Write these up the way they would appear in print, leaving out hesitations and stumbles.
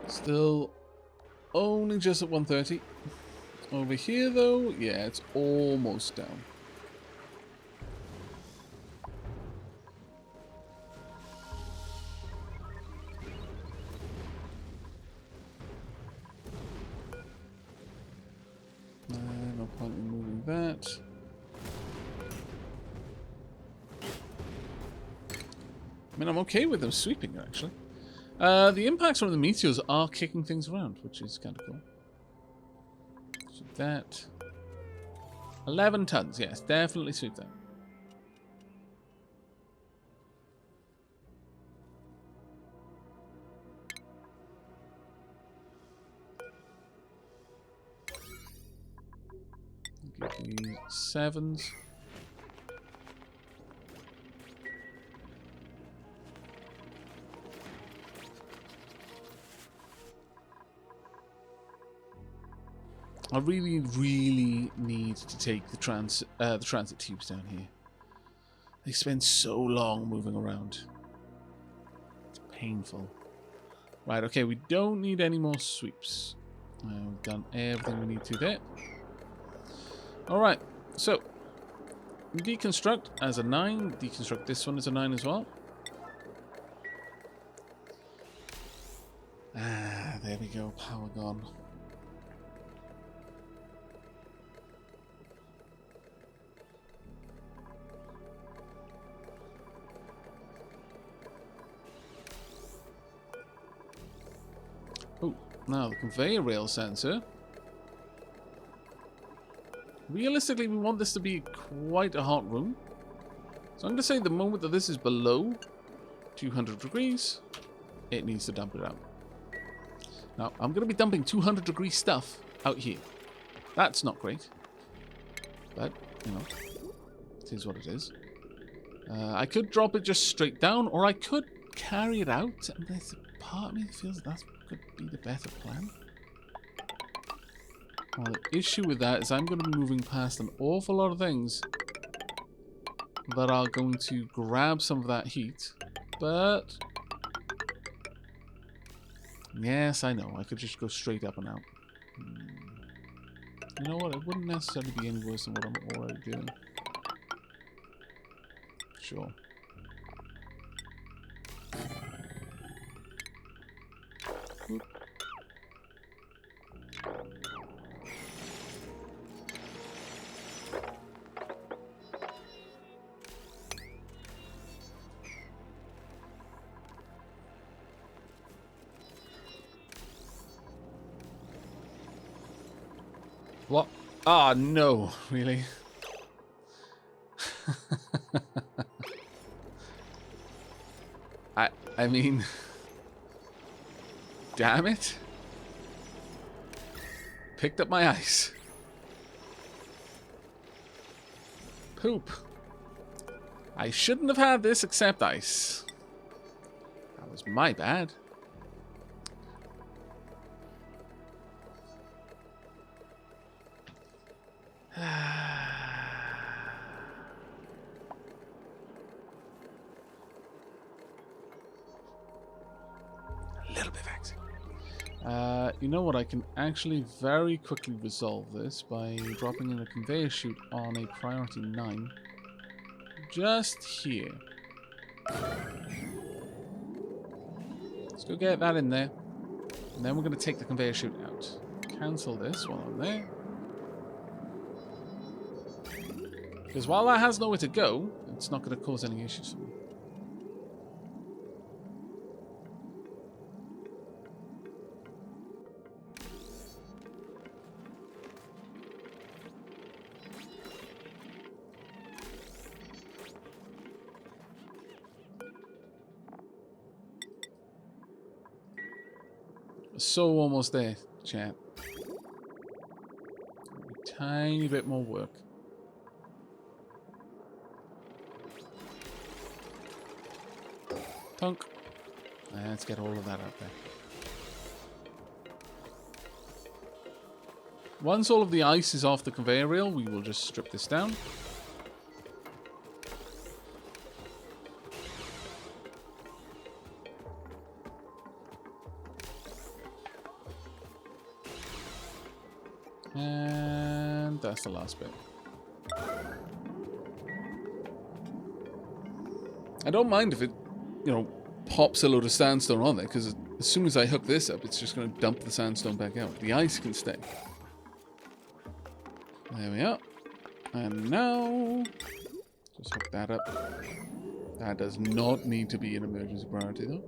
Still only just at 130. Over here, though, yeah, it's almost down. No point in moving that. I mean, I'm okay with them sweeping, actually. The impacts from the meteors are kicking things around, which is kind of cool. So that... 11 tons, yes, definitely sweep that. Give me 7s. I really, really need to take the transit tubes down here. They spend so long moving around. It's painful. Right, okay, we don't need any more sweeps. We've done everything we need to there. Alright, so deconstruct as a 9. Deconstruct this one as a 9 as well. Ah, there we go, power gone. Oh, now the conveyor rail sensor. Realistically, we want this to be quite a hot room. So I'm going to say the moment that this is below 200 degrees, it needs to dump it out. Now, I'm going to be dumping 200 degree stuff out here. That's not great. But, you know, it is what it is. I could drop it just straight down, or I could carry it out. And there's a part of me that feels that could be the better plan. Well, the issue with that is I'm going to be moving past an awful lot of things that are going to grab some of that heat. But... yes, I know. I could just go straight up and out. You know what? It wouldn't necessarily be any worse than what I'm already doing. Sure. Oop. What? Ah, oh, no, really? I mean, damn it. Picked up my ice. Poop. I shouldn't have had this except ice. That was my bad. You know what? I can actually very quickly resolve this by dropping in a conveyor chute on a priority 9. Just here. Let's go get that in there. And then we're going to take the conveyor chute out. Cancel this while I'm there. Because while that has nowhere to go, it's not going to cause any issues for me. So almost there, chat. A tiny bit more work. Tunk. Let's get all of that out there. Once all of the ice is off the conveyor rail, we will just strip this down. And that's the last bit. I don't mind if it, you know, pops a load of sandstone on there, because as soon as I hook this up, it's just going to dump the sandstone back out. The ice can stay. There we are. And now, just hook that up. That does not need to be an emergency priority, though.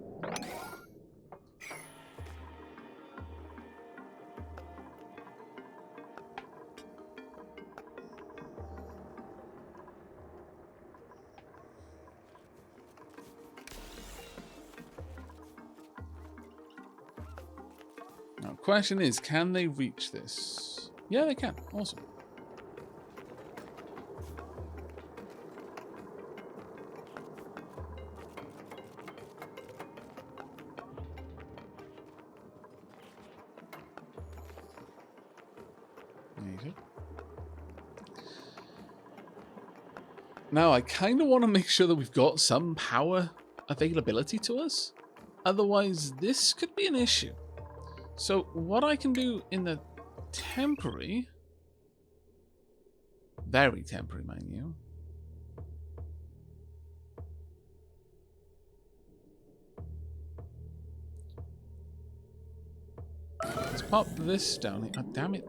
Now, question is, can they reach this? Yeah, they can. Awesome. Now, I kind of want to make sure that we've got some power availability to us. Otherwise, this could be an issue. So, what I can do in the temporary... Very temporary, mind you. Let's pop this down here. Oh, damn it.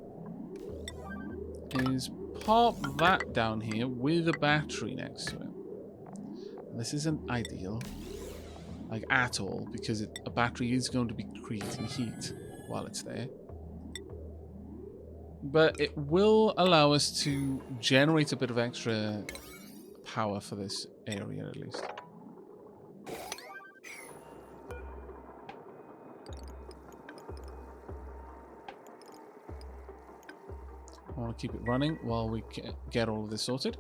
Is pop that down here with a battery next to it. This isn't ideal, like at all, because a battery is going to be creating heat while it's there. But it will allow us to generate a bit of extra power for this area, at least. I want to keep it running while we get all of this sorted.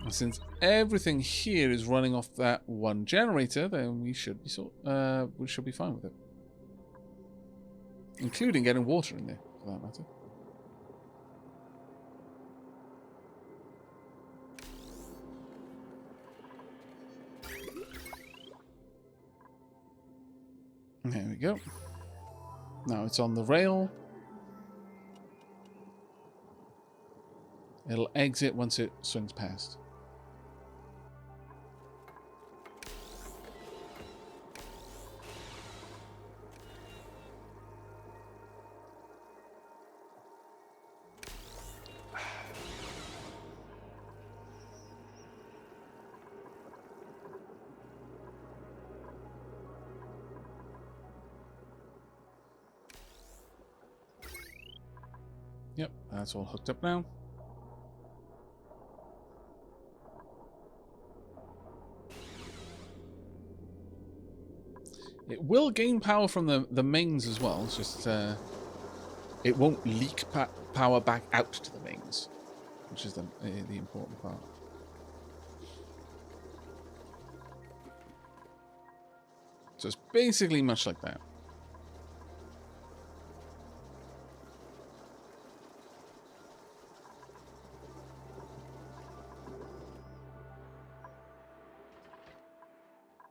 And since everything here is running off that one generator, then we should be fine with it, including getting water in there, for that matter. There we go. Now it's on the rail. It'll exit once it swings past. Yep, that's all hooked up now. It will gain power from the mains as well. It's just it won't leak power back out to the mains, which is the important part. So it's basically much like that.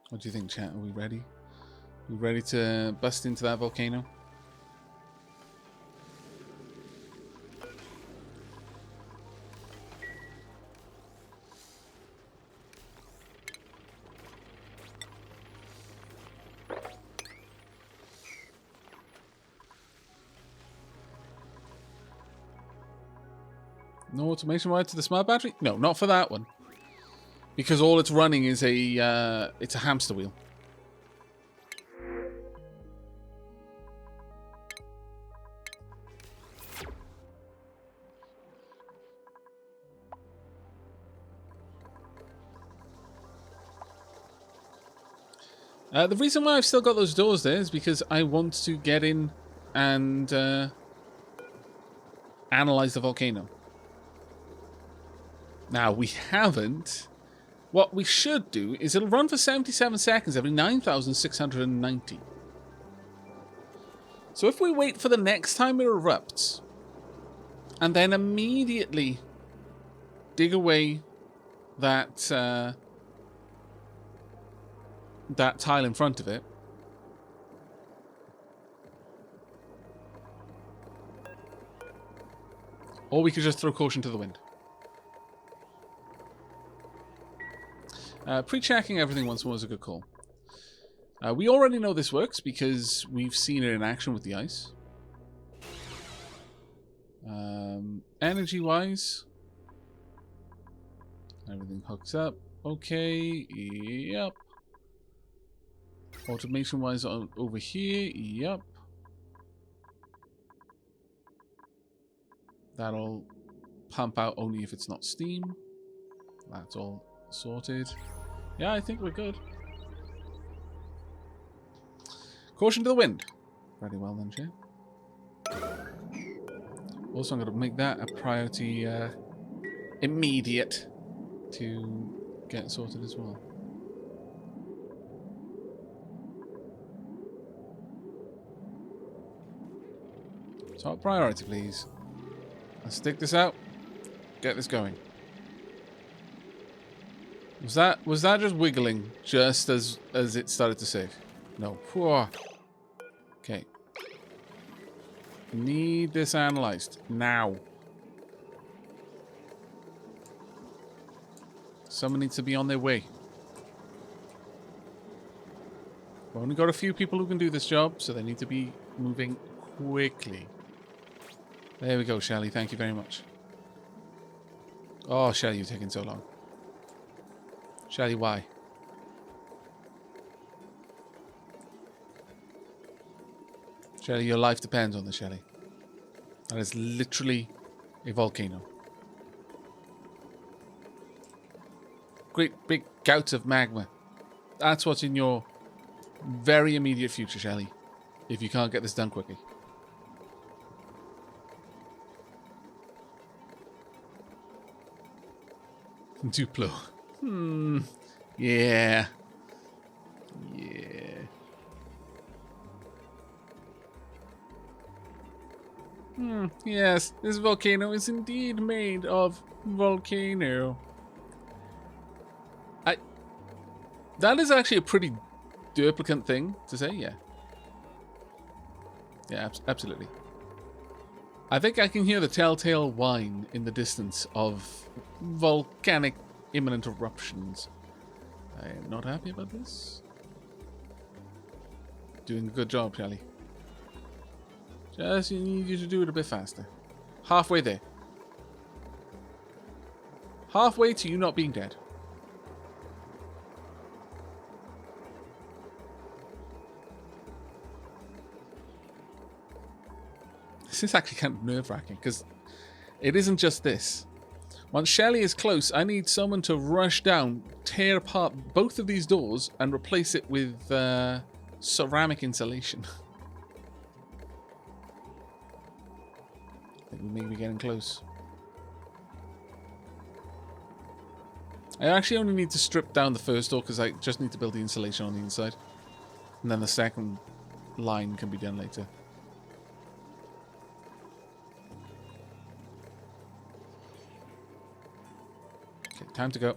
What do you think, chat? Are we ready? Are we ready to bust into that volcano? No automation wired to the smart battery? No, not for that one. Because all it's running is it's a hamster wheel. The reason why I've still got those doors there is because I want to get in and analyze the volcano. Now, we haven't. What we should do is it'll run for 77 seconds every 9,690. So if we wait for the next time it erupts, and then immediately dig away that that tile in front of it. Or we could just throw caution to the wind. Pre-checking everything once more is a good call. We already know this works because we've seen it in action with the ice. Energy-wise, everything hooks up. Okay, yep. Automation-wise over here, yep. That'll pump out only if it's not steam. That's all sorted. Yeah, I think we're good. Caution to the wind. Very well then, Chair. Also, I'm going to make that a priority immediate to get sorted as well. Top priority, please. Let's stick this out. Get this going. Was that just wiggling just as it started to save? No. Okay. Need this analyzed now. Someone needs to be on their way. We've only got a few people who can do this job, so they need to be moving quickly. There we go, Shelly. Thank you very much. Oh, Shelly, you're taking so long. Shelly, why? Shelly, your life depends on this, Shelly. That is literally a volcano. Great big gouts of magma. That's what's in your very immediate future, Shelly. If you can't get this done quickly. Duplo. Yeah. Yeah. Yes, this volcano is indeed made of volcano. That is actually a pretty duplicant thing to say, yeah. Yeah, absolutely. I think I can hear the telltale whine in the distance of volcanic imminent eruptions. I am not happy about this. Doing a good job, Shelly. Just need you to do it a bit faster. Halfway there. Halfway to you not being dead. This is actually kind of nerve-wracking because it isn't just this. Once Shelly is close, I need someone to rush down, tear apart both of these doors, and replace it with ceramic insulation. I think we may be getting close. I actually only need to strip down the first door because I just need to build the insulation on the inside. And then the second line can be done later. Okay, time to go.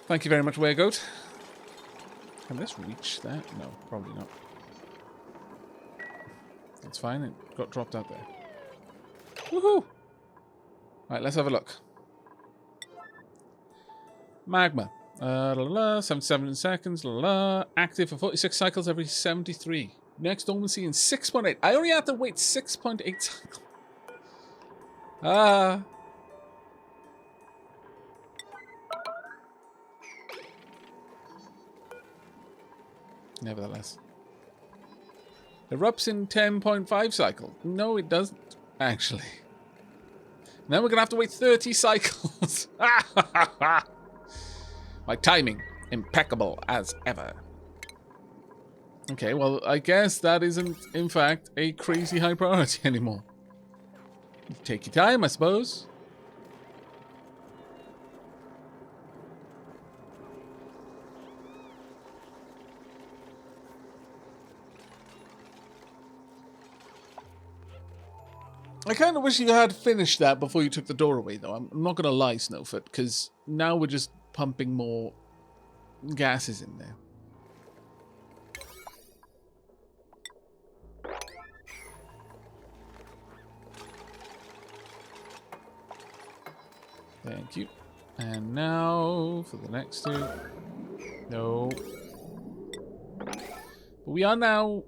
Thank you very much, Weregoat. Can this reach that? No, probably not. That's fine, it got dropped out there. Woohoo! Right, let's have a look. Magma. 77 seconds. Active for 46 cycles every 73. Next dormancy in 6.8. I only have to wait 6.8 cycles. Nevertheless. Erupts in 10.5 cycle. No, it doesn't, actually. Then we're going to have to wait 30 cycles. My timing, impeccable as ever. Okay, well, I guess that isn't, in fact, a crazy high priority anymore. Take your time, I suppose. I kind of wish you had finished that before you took the door away, though. I'm not going to lie, Snowfoot, because now we're just pumping more gases in there. Thank you. And now for the next two. No. But we are now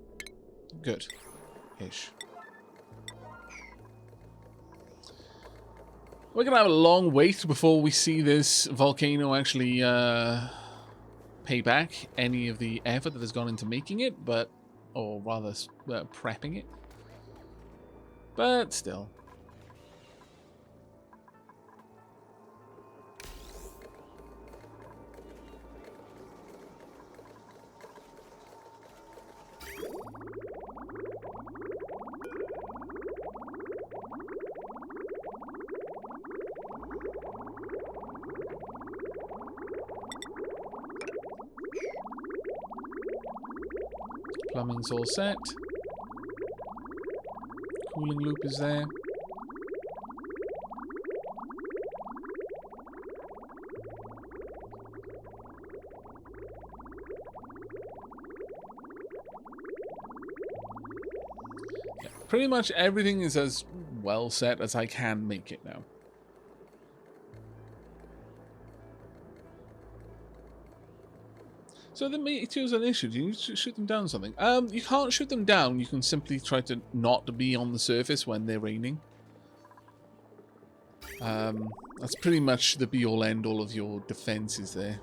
good-ish. We're going to have a long wait before we see this volcano actually pay back any of the effort that has gone into making it, but, or rather prepping it. But still. Plumbing's all set. Cooling loop is there. Yeah, pretty much everything is as well set as I can make it now. So the meteors are an issue. Do you need to shoot them down or something? You can't shoot them down. You can simply try to not be on the surface when they're raining. That's pretty much the be-all end-all of your defenses there.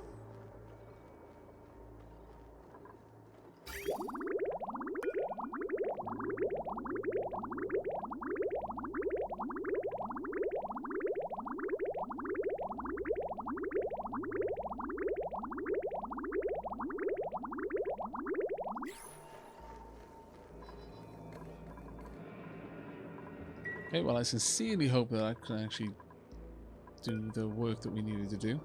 Okay, well, I sincerely hope that I can actually do the work that we needed to do.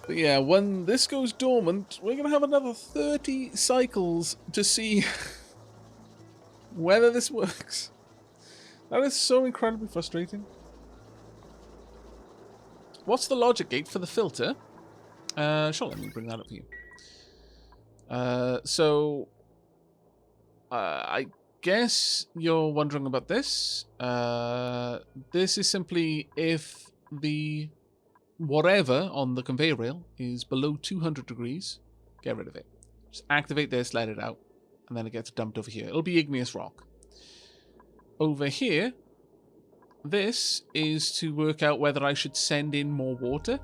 But yeah, when this goes dormant, we're going to have another 30 cycles to see whether this works. That is so incredibly frustrating. What's the logic gate for the filter? Sure, let me bring that up for you. I guess you're wondering about this. This is simply if the whatever on the conveyor rail is below 200 degrees, get rid of it. Just activate this, let it out, and then it gets dumped over here. It'll be igneous rock. Over here, this is to work out whether I should send in more water.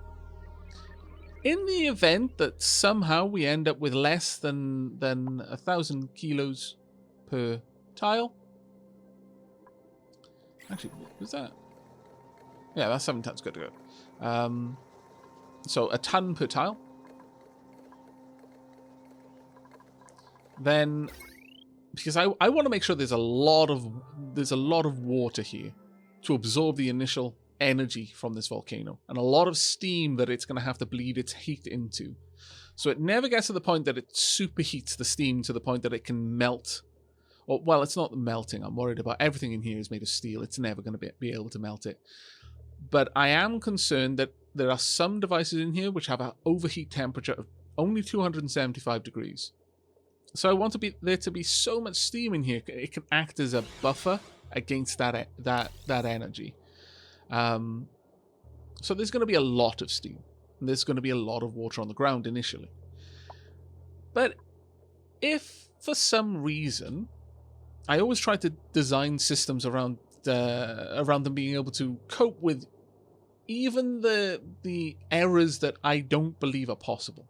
In the event that somehow we end up with less than 1,000 kilos per tile. Actually, what was that? Yeah, that's 7 tons. Good to go. So a ton per tile. Then, because I want to make sure there's a lot of water here to absorb the initial energy from this volcano, and a lot of steam that it's going to have to bleed its heat into. So it never gets to the point that it superheats the steam to the point that it can melt. Or, well, it's not melting. I'm worried about everything in here is made of steel. It's never going to be able to melt it. But I am concerned that there are some devices in here which have an overheat temperature of only 275 degrees. So I want there to be so much steam in here, it can act as a buffer against that energy. So there's going to be a lot of steam. And there's going to be a lot of water on the ground initially. But if for some reason, I always try to design systems around them being able to cope with even the errors that I don't believe are possible.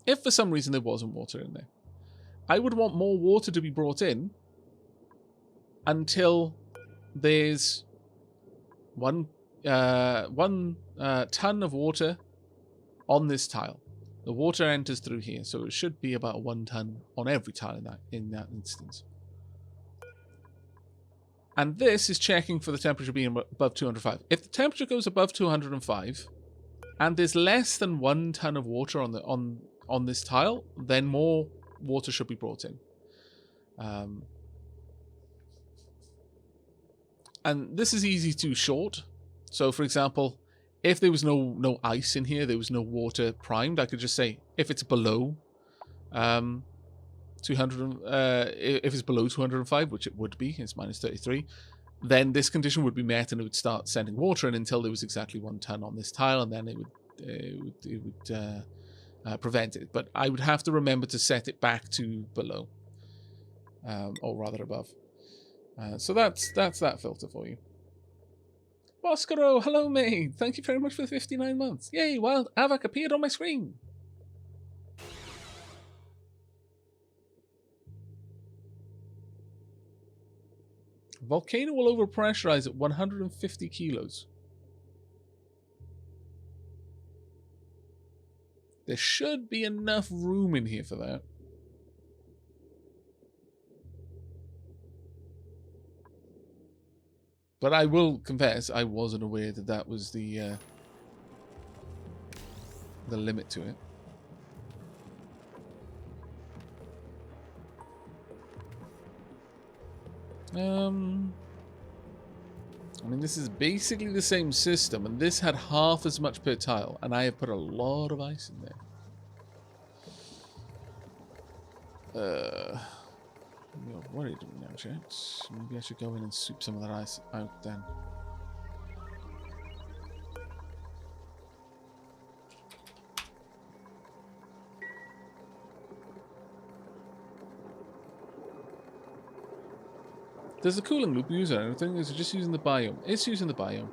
If for some reason there wasn't water in there, I would want more water to be brought in until there's one ton of water on this tile. The water enters through here, so it should be about 1 ton on every tile in that instance. And this is checking for the temperature being above 205. If the temperature goes above 205, and there's less than 1 ton of water on this tile, then more water should be brought in. And this is easy to short. So, for example, if there was no ice in here, there was no water primed, I could just say if it's below 200, if it's below 205, which it would be, it's minus 33, then this condition would be met and it would start sending water in until there was exactly 1 ton on this tile, and then it would prevent it. But I would have to remember to set it back to below, or rather above. So that's that filter for you. Boscaro, hello mate. Thank you very much for the 59 months. Yay, wild Aavak appeared on my screen. Volcano will overpressurize at 150 kilos. There should be enough room in here for that. But I will confess, I wasn't aware that that was the limit to it. I mean, this is basically the same system, and this had half as much per tile, and I have put a lot of ice in there. What are you doing now, chaps? Maybe I should go in and soup some of that ice out then. Does the cooling loop use anything? Is it just using the biome? It's using the biome.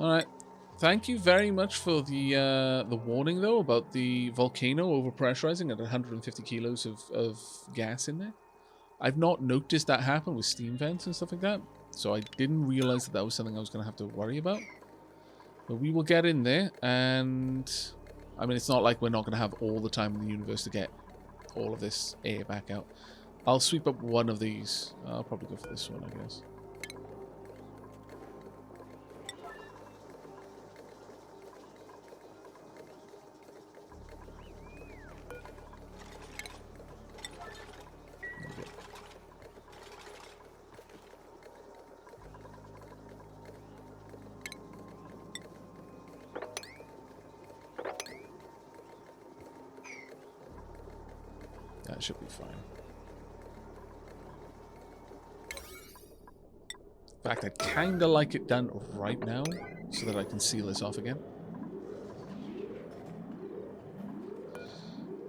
Alright. Thank you very much for the warning, though, about the volcano overpressurizing at 150 kilos of gas in there. I've not noticed that happen with steam vents and stuff like that, so I didn't realize that that was something I was going to have to worry about. But we will get in there, and I mean, it's not like we're not going to have all the time in the universe to get all of this air back out. I'll sweep up one of these. I'll probably go for this one, I guess. That should be fine. In fact, I'd kind of like it done right now so that I can seal this off again.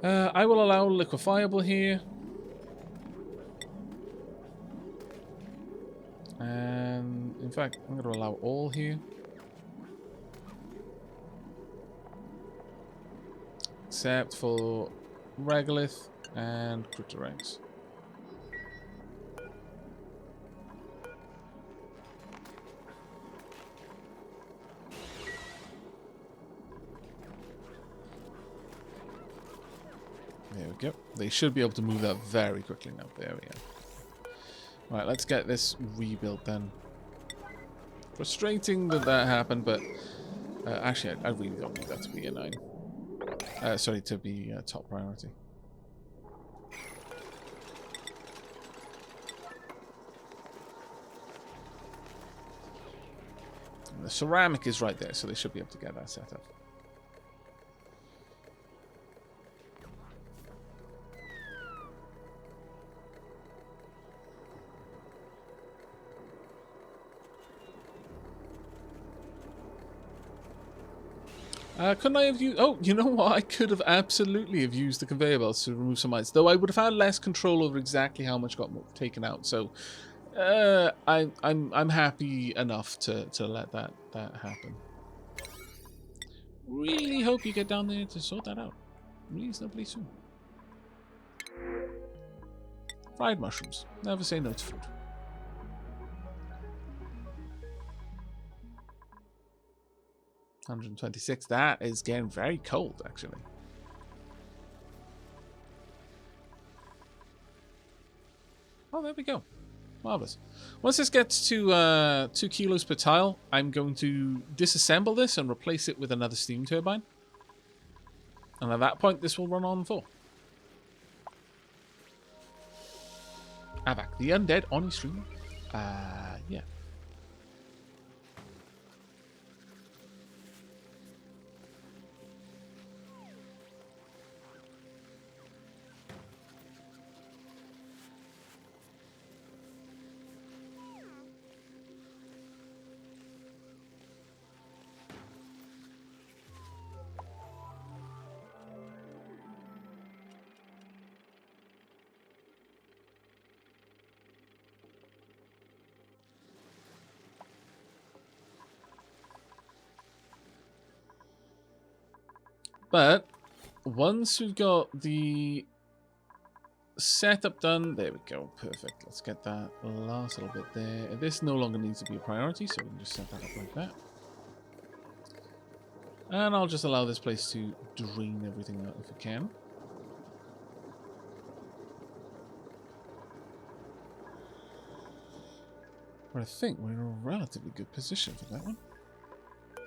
I will allow liquefiable here. And in fact, I'm going to allow all here. Except for regolith and critter eggs. There we go. They should be able to move that very quickly now. There we go. Right, let's get this rebuilt then. Frustrating that that happened, but actually, I really don't need that to be a 9. Sorry, to be top priority. The ceramic is right there, so they should be able to get that set up. Couldn't I have used... Oh, you know what? I could have absolutely have used the conveyor belts to remove some ice, though I would have had less control over exactly how much got taken out. So I'm happy enough to let that happen. Really hope you get down there to sort that out reasonably soon. Fried mushrooms. Never say no to food. $126. That is getting very cold, actually. Oh, there we go. Marvelous. Once this gets to 2 kilos per tile, I'm going to disassemble this and replace it with another steam turbine. And at that point, this will run on for. Aavak, the undead on his stream. Yeah. But once we've got the setup done, there we go, perfect. Let's get that last little bit there. This no longer needs to be a priority, so we can just set that up like that. And I'll just allow this place to drain everything out if it can. But I think we're in a relatively good position for that one.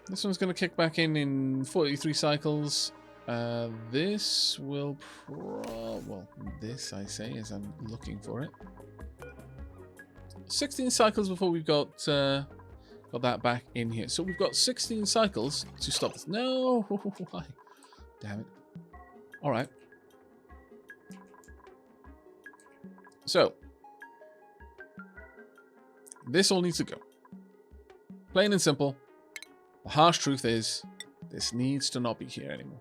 This one's going to kick back in 43 cycles. This will well, this I say as I'm looking for it. 16 cycles before we've got that back in here. So we've got 16 cycles to stop this. No, why? Damn it. All right. So this all needs to go. Plain and simple. The harsh truth is, this needs to not be here anymore.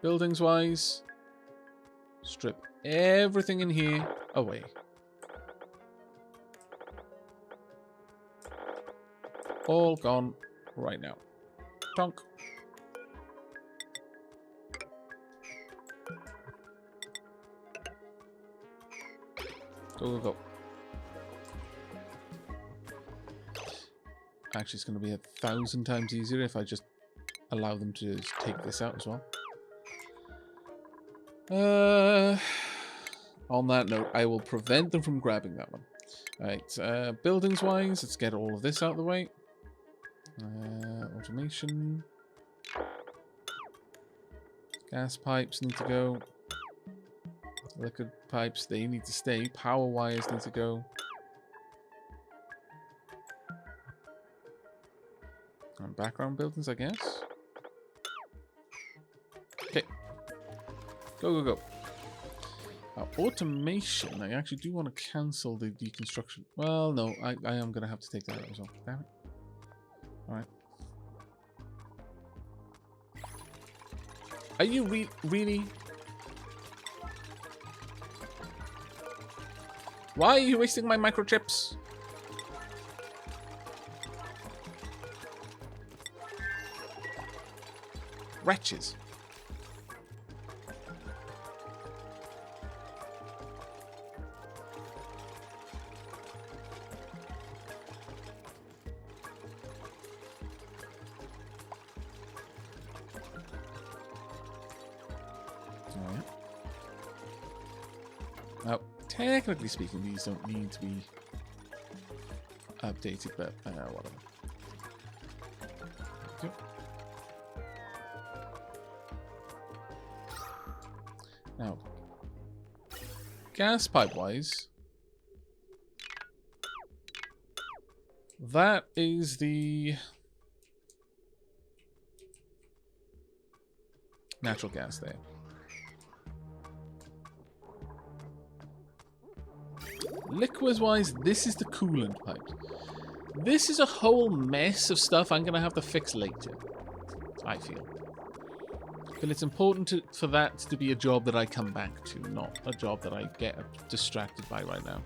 Buildings-wise, strip everything in here away. All gone right now. Tonk. Go, go, go. Actually, it's going to be 1,000 times easier if I just allow them to take this out as well. On that note, I will prevent them from grabbing that one. Alright, buildings-wise, let's get all of this out of the way. Automation. Gas pipes need to go. Liquid pipes, they need to stay. Power wires need to go. And background buildings, I guess. Okay. Go, go, go. Automation. I actually do want to cancel the deconstruction. Well, no, I am going to have to take that out as well. Damn it. Alright. Are you really? Why are you wasting my microchips? Wretches. Now, technically speaking, these don't need to be updated, but whatever. Okay. Now, gas pipe-wise, that is the natural gas there. Liquids-wise, this is the coolant pipe. This is a whole mess of stuff I'm going to have to fix later, I feel. But it's important for that to be a job that I come back to, not a job that I get distracted by right now.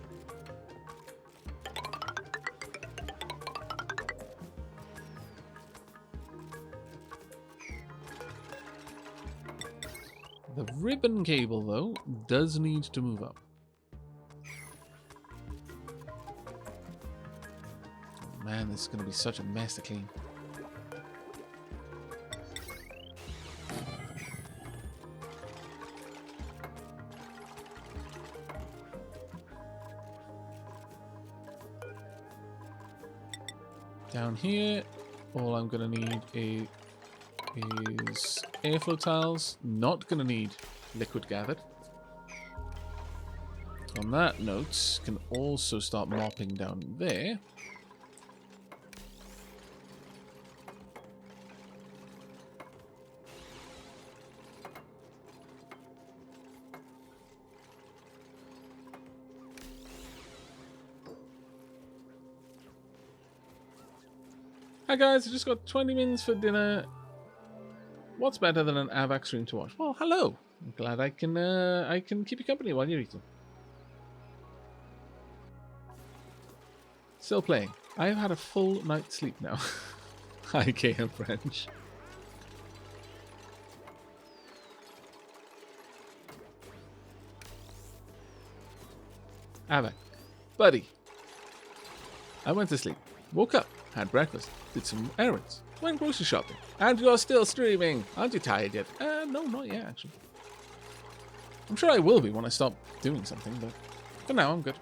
The ribbon cable, though, does need to move up. Man, this is going to be such a mess to clean. Down here, all I'm going to need is airflow tiles. Not going to need liquid gathered. On that note, can also start mopping down there. Hi guys, I just got 20 minutes for dinner. What's better than an Aavak stream to watch? Well, hello. I'm glad I can keep you company while you're eating. Still playing. I've had a full night's sleep now. Hi, KM French. Aavak. Buddy. I went to sleep. Woke up. Had breakfast. Did some errands. Went grocery shopping. And you're still streaming. Aren't you tired yet? No, not yet, actually. I'm sure I will be when I stop doing something, but for now, I'm good.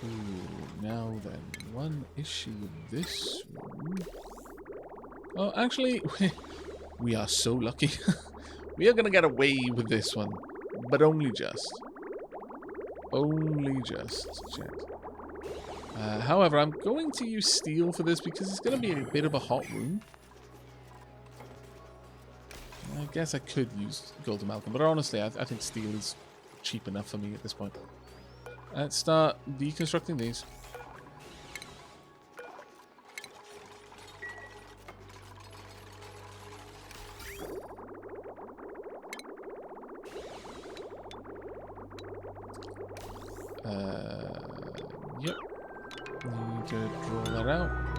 Ooh, now then, one issue with this room. Oh, actually, we are so lucky. We are going to get away with this one, but only just. Only just, chat. However, I'm going to use steel for this because it's going to be a bit of a hot room. I guess I could use gold amalgam, but honestly, I think steel is cheap enough for me at this point. Let's start deconstructing these. Yep. Need to draw that out.